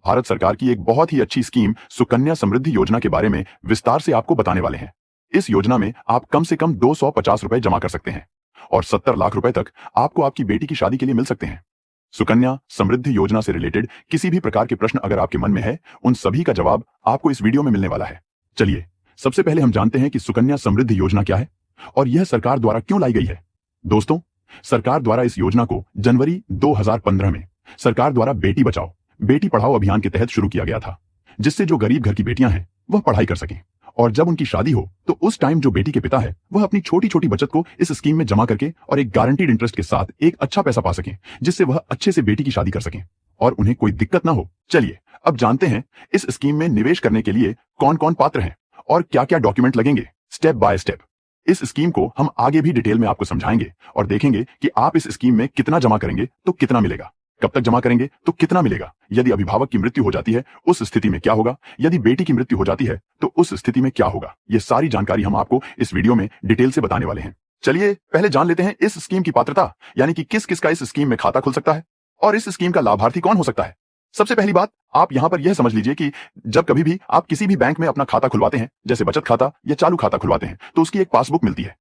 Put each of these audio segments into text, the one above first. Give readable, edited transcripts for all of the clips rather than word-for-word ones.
भारत सरकार की एक बहुत ही अच्छी स्कीम सुकन्या समृद्धि योजना के बारे में विस्तार से आपको बताने वाले हैं। इस योजना में आप कम से कम 250 रुपए जमा कर सकते हैं और 70 लाख रुपए तक आपको आपकी बेटी की शादी के लिए मिल सकते हैं। सुकन्या समृद्धि योजना से रिलेटेड किसी भी प्रकार के प्रश्न अगर आपके मन में है, उन सभी का जवाब आपको इस वीडियो में मिलने वाला है। चलिए सबसे पहले हम जानते हैं कि सुकन्या समृद्धि योजना क्या है और यह सरकार द्वारा क्यों लाई गई है। दोस्तों, सरकार द्वारा इस योजना को जनवरी 2015 में सरकार द्वारा बेटी बचाओ बेटी पढ़ाओ अभियान के तहत शुरू किया गया था, जिससे जो गरीब घर की बेटियां हैं वह पढ़ाई कर सकें और जब उनकी शादी हो तो उस टाइम जो बेटी के पिता है वह अपनी छोटी छोटी बचत को इस स्कीम में जमा करके और एक गारंटीड इंटरेस्ट के साथ एक अच्छा पैसा पा सकें, जिससे वह अच्छे से बेटी की शादी कर सकें और उन्हें कोई दिक्कत ना हो। चलिए अब जानते हैं इस स्कीम में निवेश करने के लिए कौन कौन पात्र हैं और क्या क्या डॉक्यूमेंट लगेंगे। स्टेप बाय स्टेप इस स्कीम को हम आगे भी डिटेल में आपको समझाएंगे और देखेंगे कि आप इस स्कीम में कितना जमा करेंगे तो कितना मिलेगा, कब तक जमा करेंगे तो कितना मिलेगा, यदि अभिभावक की मृत्यु हो जाती है उस स्थिति में क्या होगा, यदि बेटी की मृत्यु हो जाती है तो उस स्थिति में क्या होगा। ये सारी जानकारी हम आपको इस वीडियो में डिटेल से बताने वाले हैं। चलिए पहले जान लेते हैं इस स्कीम की पात्रता, यानी कि किस किस का इस स्कीम में खाता खुल सकता है और इस स्कीम का लाभार्थी कौन हो सकता है। सबसे पहली बात, आप यहां पर यह समझ लीजिए कि जब कभी भी आप किसी भी बैंक में अपना खाता खुलवाते हैं, जैसे बचत खाता या चालू खाता खुलवाते हैं, तो उसकी एक पासबुक मिलती है।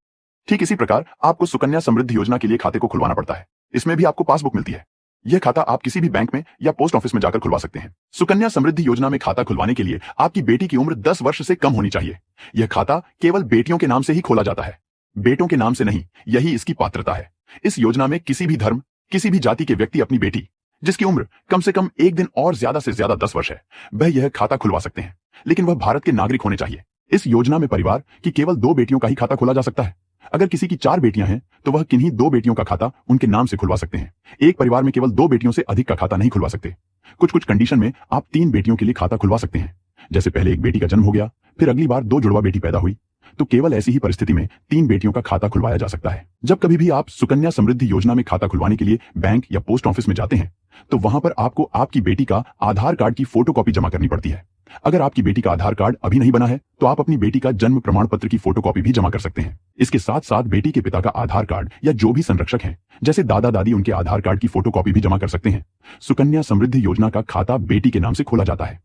ठीक इसी प्रकार आपको सुकन्या समृद्धि योजना के लिए खाते को खुलवाना पड़ता है। इसमें भी आपको पासबुक मिलती है। यह खाता आप किसी भी बैंक में या पोस्ट ऑफिस में जाकर खुलवा सकते हैं। सुकन्या समृद्धि योजना में खाता खुलवाने के लिए आपकी बेटी की उम्र 10 वर्ष से कम होनी चाहिए। यह खाता केवल बेटियों के नाम से ही खोला जाता है, बेटों के नाम से नहीं, यही इसकी पात्रता है। इस योजना में किसी भी धर्म, किसी भी जाति के व्यक्ति अपनी बेटी जिसकी उम्र कम से कम एक दिन और ज्यादा से ज्यादा 10 वर्ष है, वह यह खाता खुलवा सकते हैं, लेकिन वह भारत के नागरिक होने चाहिए। इस योजना में परिवार की केवल 2 बेटियों का ही खाता खोला जा सकता है। अगर किसी की 4 बेटियां हैं तो वह किन्हीं 2 बेटियों का खाता उनके नाम से खुलवा सकते हैं। एक परिवार में केवल 2 बेटियों से अधिक का खाता नहीं खुलवा सकते। कुछ कंडीशन में आप 3 बेटियों के लिए खाता खुलवा सकते हैं। जैसे पहले एक बेटी का जन्म हो गया, फिर अगली बार 2 जुड़वा बेटी पैदा हुई, तो केवल ऐसी ही परिस्थिति में 3 बेटियों का खाता खुलवाया जा सकता है। जब कभी भी आप सुकन्या समृद्धि योजना में खाता खुलवाने के लिए बैंक या पोस्ट ऑफिस में जाते हैं तो वहां पर आपको आपकी बेटी का आधार कार्ड की फोटोकॉपी जमा करनी पड़ती है। अगर आपकी बेटी का आधार कार्ड अभी नहीं बना है तो आप अपनी बेटी का जन्म प्रमाण पत्र की फोटोकॉपी भी जमा कर सकते हैं। इसके साथ साथ बेटी के पिता का आधार कार्ड या जो भी संरक्षक हैं, जैसे दादा दादी, उनके आधार कार्ड की फोटोकॉपी भी जमा कर सकते हैं। सुकन्या समृद्धि योजना का खाता बेटी के नाम से खोला जाता है।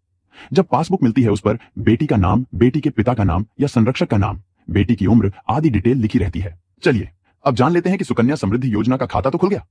जब पासबुक मिलती है उस पर बेटी का नाम, बेटी के पिता का नाम या संरक्षक का नाम, बेटी की उम्र आदि डिटेल लिखी रहती है। चलिए अब जान लेते हैं कि सुकन्या समृद्धि योजना का खाता तो खुल गया,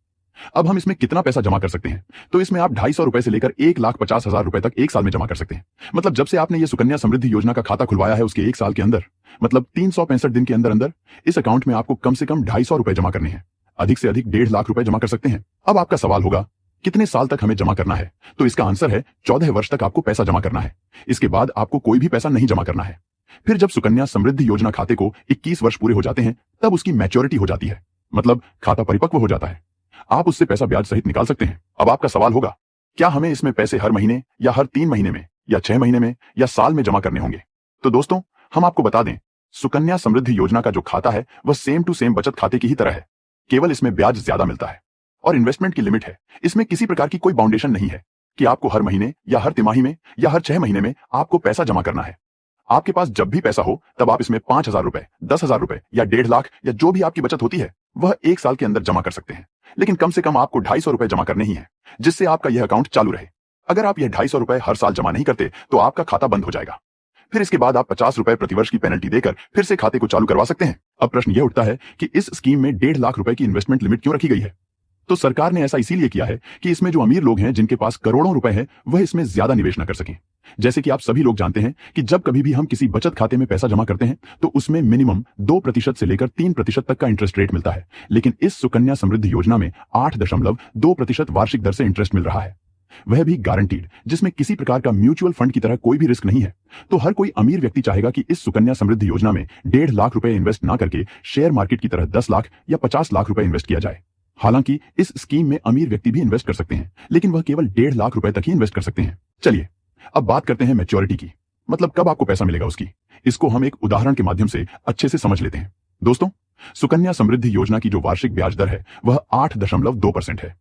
अब हम इसमें कितना पैसा जमा कर सकते हैं। तो इसमें आप 250 रुपए से लेकर 1,50,000 रुपए तक एक साल में जमा कर सकते हैं। मतलब जब से आपने ये सुकन्या समृद्धि योजना का खाता खुलवाया है उसके एक साल के अंदर, मतलब 365 दिन के अंदर अंदर इस अकाउंट में आपको कम से कम 250 रुपए जमा करने हैं। अधिक से अधिक 1.5 लाख रुपए जमा कर सकते हैं। अब आपका सवाल होगा कितने साल तक हमें जमा करना है, तो इसका आंसर है 14 वर्ष तक आपको पैसा जमा करना है। इसके बाद आपको कोई भी पैसा नहीं जमा करना है। फिर जब सुकन्या समृद्धि योजना खाते को 21 वर्ष पूरे हो जाते हैं तब उसकी मैच्योरिटी हो जाती है, मतलब खाता परिपक्व हो जाता है। आप उससे पैसा ब्याज सहित निकाल सकते हैं। अब आपका सवाल होगा, क्या हमें इसमें पैसे हर महीने या हर 3 महीने में या 6 महीने में या साल में जमा करने होंगे। तो दोस्तों हम आपको बता दें, सुकन्या समृद्धि योजना का जो खाता है वह सेम टू सेम बचत खाते की ही तरह है, केवल इसमें ब्याज ज्यादा मिलता है और इन्वेस्टमेंट की लिमिट है। इसमें किसी प्रकार की कोई बाउंडेशन नहीं है कि आपको हर महीने या हर तिमाही में या हर 6 महीने में आपको पैसा जमा करना है। आपके पास जब भी पैसा हो तब आप इसमें 5,000 रुपए, 10,000 रुपए या 1.5 लाख या जो भी आपकी बचत होती है वह एक साल के अंदर जमा कर सकते हैं। लेकिन कम से कम आपको 250 रुपए जमा करने ही है, जिससे आपका यह अकाउंट चालू रहे। अगर आप यह 250 रुपए हर साल जमा नहीं करते तो आपका खाता बंद हो जाएगा। फिर इसके बाद आप 50 रुपए प्रतिवर्ष की पेनल्टी देकर फिर से खाते को चालू करवा सकते हैं। अब प्रश्न यह उठता है कि इस स्कीम में 1.5 लाख रुपए की इन्वेस्टमेंट लिमिट क्यों रखी गई है। तो सरकार ने ऐसा इसीलिए किया है कि इसमें जो अमीर लोग हैं, जिनके पास करोड़ों रुपए हैं, वह इसमें ज्यादा निवेश न कर सकें। जैसे कि आप सभी लोग जानते हैं कि जब कभी भी हम किसी बचत खाते में पैसा जमा करते हैं तो उसमें मिनिमम 2% से लेकर 3% तक का इंटरेस्ट रेट मिलता है, लेकिन इस सुकन्या समृद्धि योजना में 8.2% वार्षिक दर से इंटरेस्ट मिल रहा है, वह भी गारंटीड, जिसमें किसी प्रकार का म्यूचुअल फंड की तरह कोई भी रिस्क नहीं है। तो हर कोई अमीर व्यक्ति चाहेगा कि इस सुकन्या समृद्धि योजना में 1.5 लाख रुपए इन्वेस्ट ना करके शेयर मार्केट की तरह 10 लाख या 50 लाख रुपए इन्वेस्ट किया जाए। हालांकि इस स्कीम में अमीर व्यक्ति भी इन्वेस्ट कर सकते हैं, लेकिन वह केवल 1.5 लाख रुपए तक ही इन्वेस्ट कर सकते हैं। चलिए अब बात करते हैं मैच्योरिटी की, मतलब कब आपको पैसा मिलेगा उसकी। इसको हम एक उदाहरण के माध्यम से अच्छे से समझ लेते हैं। दोस्तों, सुकन्या समृद्धि योजना की जो वार्षिक ब्याज दर है वह 8.2% है।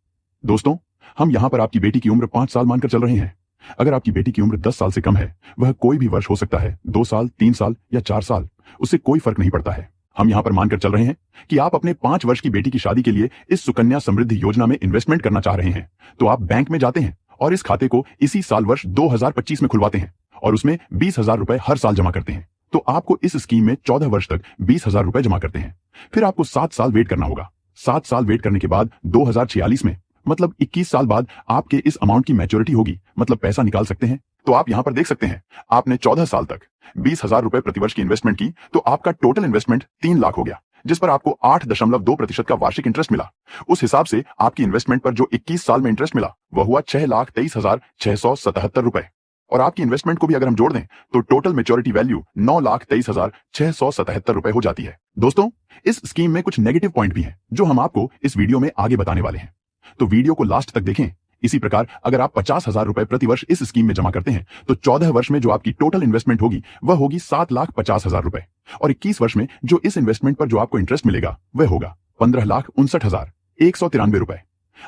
दोस्तों, हम यहां पर आपकी बेटी की उम्र 5 साल मानकर चल रहे हैं। अगर आपकी बेटी की उम्र 10 साल से कम है, वह कोई भी वर्ष हो सकता है, 2 साल, 3 साल या 4 साल, उससे कोई फर्क नहीं पड़ता है। हम यहां पर मानकर चल रहे हैं कि आप अपने 5 वर्ष की बेटी की शादी के लिए इस सुकन्या समृद्धि योजना में इन्वेस्टमेंट करना चाह रहे हैं, तो आप बैंक में जाते हैं और इस खाते को इसी साल वर्ष 2025 में खुलवाते हैं और उसमें 20,000 रुपए हर साल जमा करते हैं, तो आपको इस स्कीम में 14 वर्ष तक 20,000 रुपए जमा करते हैं। फिर आपको 7 साल वेट करना होगा। 7 साल वेट करने के बाद 2046 में, मतलब 21 साल बाद आपके इस अमाउंट की मैच्योरिटी होगी, मतलब पैसा निकाल सकते हैं। तो आप यहां पर देख सकते हैं, आपने 14 साल तक 20,000 रुपए प्रतिवर्ष की इन्वेस्टमेंट की, तो आपका टोटल इन्वेस्टमेंट 3 लाख हो गया, जिस पर आपको 8.2% का वार्षिक इंटरेस्ट मिला। उस हिसाब से आपकी इन्वेस्टमेंट पर जो 21 साल में इंटरेस्ट मिला वह हुआ 6,23,677 रुपए। और आपकी इन्वेस्टमेंट को भी अगर हम जोड़ दें तो टोटल मैच्योरिटी वैल्यू 9,23,677 रुपए हो जाती है। दोस्तों, इस स्कीम में कुछ नेगेटिव पॉइंट भी हैं जो हम आपको इस वीडियो में आगे बताने वाले हैं, तो वीडियो को लास्ट तक देखें। इसी प्रकार अगर आप 50,000 रुपए प्रतिवर्ष इस स्कीम में जमा करते हैं तो 14 वर्ष में जो आपकी टोटल इन्वेस्टमेंट होगी वह होगी 7,50,000 रुपए, और 21 वर्ष में जो इस इन्वेस्टमेंट पर जो आपको इंटरेस्ट मिलेगा वह होगा 15,59,193 रुपए।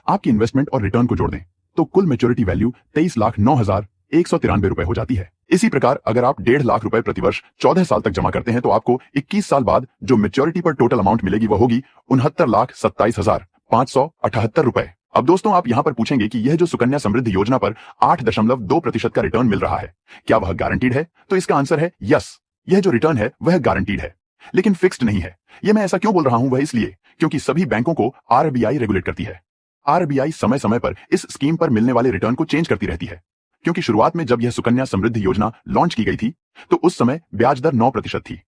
आपकी इन्वेस्टमेंट और रिटर्न को जोड़ दें तो कुल मैच्योरिटी वैल्यू 23,09,193 रुपए हो जाती है। इसी प्रकार अगर आप 1.5 लाख रुपए प्रतिवर्ष 14 साल तक जमा करते हैं तो आपको 21 साल बाद जो मैच्योरिटी पर टोटल अमाउंट मिलेगी वह होगी 69,27,578 रुपए। अब दोस्तों, आप यहां पर पूछेंगे कि यह जो सुकन्या समृद्धि योजना पर 8.2% का रिटर्न मिल रहा है, क्या वह गारंटीड है? तो इसका आंसर है यस, यह जो रिटर्न है वह गारंटीड है, लेकिन फिक्स्ड नहीं है। यह मैं ऐसा क्यों बोल रहा हूं, वह इसलिए क्योंकि सभी बैंकों को आरबीआई रेगुलेट करती है। आरबीआई समय समय पर इस स्कीम पर मिलने वाले रिटर्न को चेंज करती रहती है, क्योंकि शुरुआत में जब यह सुकन्या समृद्धि योजना लॉन्च की गई थी तो उस समय ब्याज दर 9% थी,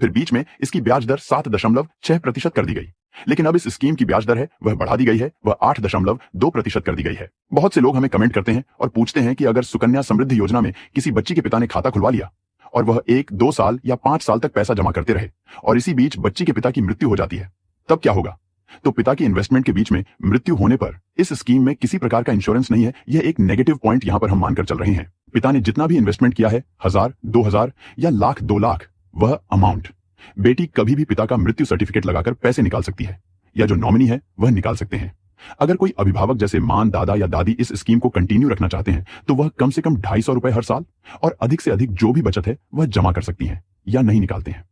फिर बीच में इसकी ब्याज दर 7.6% कर दी गई, लेकिन अब इस स्कीम की ब्याज दर है वह बढ़ा दी गई है, वह 8.2% कर दी गई है। बहुत से लोग हमें कमेंट करते हैं और पूछते हैं कि अगर सुकन्या समृद्धि योजना में किसी बच्ची के पिता ने खाता खुलवा लिया और वह 1, 2 साल या 5 साल तक पैसा जमा करते रहे और इसी बीच बच्ची के पिता की मृत्यु हो जाती है, तब क्या होगा? तो पिता की इन्वेस्टमेंट के बीच में मृत्यु होने पर इस स्कीम में किसी प्रकार का इंश्योरेंस नहीं है। यह एक नेगेटिव पॉइंट यहां पर हम मानकर चल रहे हैं। पिता ने जितना भी इन्वेस्टमेंट किया है, 1,000, 2,000 या लाख 2 लाख, वह अमाउंट बेटी कभी भी पिता का मृत्यु सर्टिफिकेट लगाकर पैसे निकाल सकती है, या जो नॉमिनी है वह निकाल सकते हैं। अगर कोई अभिभावक जैसे मां, दादा या दादी इस स्कीम को कंटिन्यू रखना चाहते हैं तो वह कम से कम 250 रुपए हर साल और अधिक से अधिक जो भी बचत है वह जमा कर सकती हैं या नहीं निकालते हैं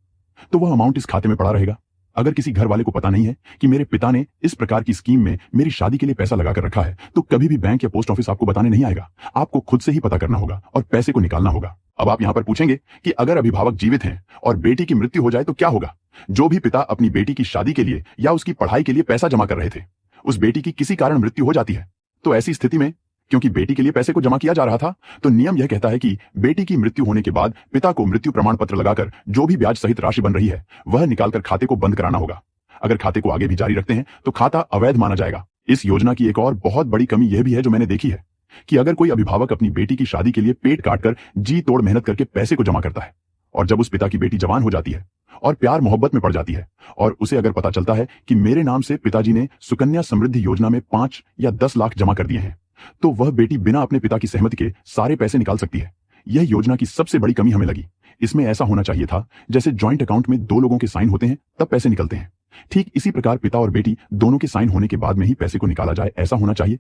तो वह अमाउंट इस खाते में पड़ा रहेगा। अगर किसी घर वाले को पता नहीं है कि मेरे पिता ने इस प्रकार की स्कीम में मेरी शादी के लिए पैसा लगाकर रखा है, तो कभी भी बैंक या पोस्ट ऑफिस आपको बताने नहीं आएगा। आपको खुद से ही पता करना होगा और पैसे को निकालना होगा। अब आप यहां पर पूछेंगे कि अगर अभिभावक जीवित हैं और बेटी की मृत्यु हो जाए तो क्या होगा? जो भी पिता अपनी बेटी की शादी के लिए या उसकी पढ़ाई के लिए पैसा जमा कर रहे थे, उस बेटी की किसी कारण मृत्यु हो जाती है, तो ऐसी स्थिति में क्योंकि बेटी के लिए पैसे को जमा किया जा रहा था, तो नियम यह कहता है कि बेटी की मृत्यु होने के बाद पिता को मृत्यु प्रमाण पत्र लगाकर जो भी ब्याज सहित राशि बन रही है वह निकालकर खाते को बंद कराना होगा। अगर खाते को आगे भी जारी रखते हैं तो खाता अवैध माना जाएगा। इस योजना की एक और बहुत बड़ी कमी यह भी है जो मैंने देखी है कि अगर कोई अभिभावक अपनी बेटी की शादी के लिए पेट काटकर जी तोड़ मेहनत करके पैसे को जमा करता है और जब उस पिता की बेटी जवान हो जाती है और प्यार मोहब्बत में पड़ जाती है और उसे अगर पता चलता है कि मेरे नाम से पिताजी ने सुकन्या समृद्धि योजना में 5 या 10 लाख जमा कर दिए हैं, तो वह बेटी बिना अपने पिता की सहमति के सारे पैसे निकाल सकती है। यह योजना की सबसे बड़ी कमी हमें लगी। इसमें ऐसा होना चाहिए था जैसे ज्वाइंट अकाउंट में 2 लोगों के साइन होते हैं तब पैसे निकलते हैं, ठीक इसी प्रकार पिता और बेटी दोनों के साइन होने के बाद में ही पैसे को निकाला जाए, ऐसा होना चाहिए।